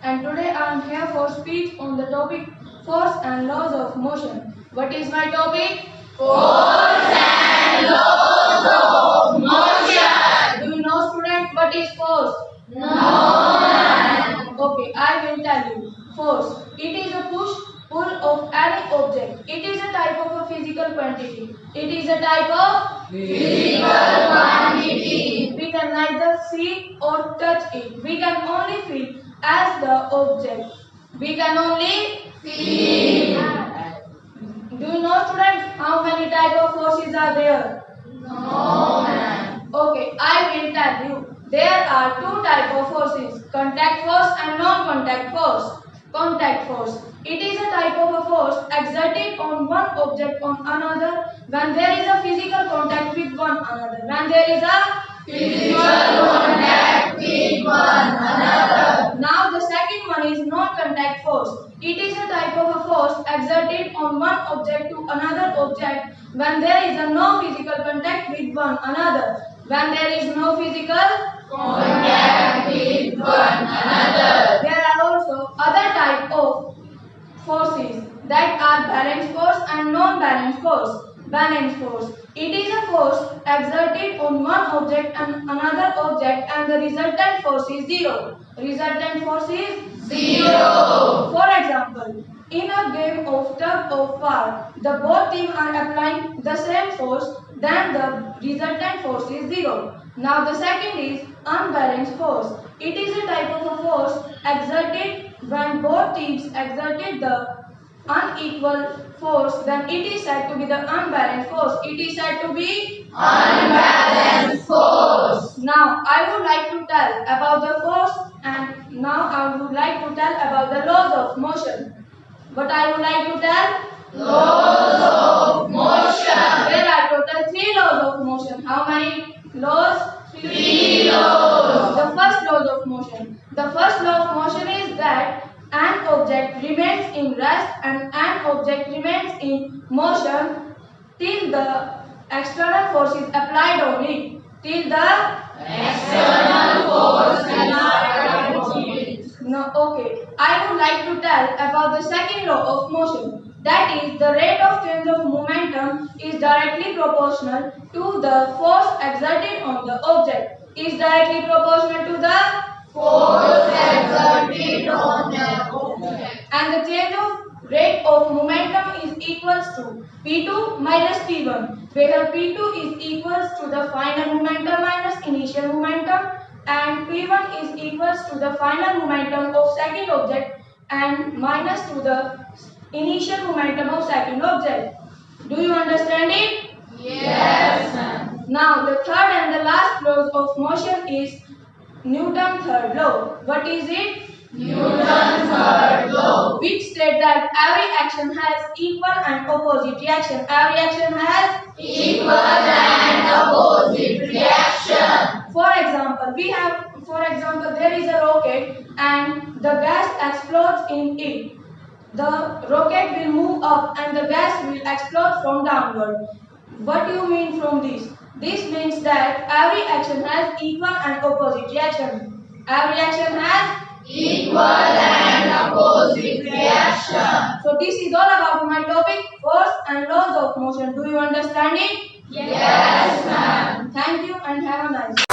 and today I am here for speech on the topic force and laws of motion. What is my topic? Force and laws of motion. Do you know, student, what is force? No. Okay, I will tell you. Force. It is a push-pull of any object. It is a type of a physical quantity. It is a type of Physical quantity. we can neither see or touch it. We can only feel as the object. We can only Feel. Do you know, students, how many type of forces are there? No, ma'am. Okay, I will tell you. There are two type of forces, contact force and non-contact force. Contact force. It is a type of a force exerted on one object on another when there is a physical contact with one another. When there is a Physical contact with one another. Now the second one is non-contact force. It is a type of a force exerted on one object to another object when there is a no physical contact with one another. When there is no physical Contact with one another. there are also other type of forces that are balance force and non-balance force. Balance force. It is a force exerted on one object and another object and the resultant force is zero. Resultant force is Zero. For example, in a game of tug of war, the both teams are applying the same force, then the resultant force is zero. Now the second is unbalanced force. It is a type of a force exerted when both teams exerted the unequal force, then it is said to be the unbalanced force. It is said to be Unbalanced force. now I would like to tell about the force and now I would like to tell about the laws of motion. What I would like to tell? Laws of motion. There are total 3 laws of motion. How many laws? 3 laws. The first laws of motion. The first law of motion is that an object remains in rest and an object remains in motion till the external force is applied on it. Till the External force is applied on it. No, okay. I would like to tell about the second law of motion. That is, the rate of change of momentum is directly proportional to the force exerted on the object. Is directly proportional to the Force exerted on the object. and the change of rate of momentum is equals to P2 minus P1, where P2 is equals to the final momentum minus initial momentum and P1 is equals to the final momentum of second object and minus to the initial momentum of second object. Do you understand it? Yes, ma'am. Now the third and the last law of motion is Newton's third law. What is it? Newton's third law. Which state that every action has equal and opposite reaction. Every action has Equal and opposite reaction. For example, there is a rocket and the gas explodes in it. The rocket will move up and the gas will explode from downward. What do you mean from this? This means that every action has equal and opposite reaction. Every action has Equal and opposite reaction. So this is all about my topic, force and laws of motion. Do you understand it? Yes, ma'am. Thank you and have a nice day.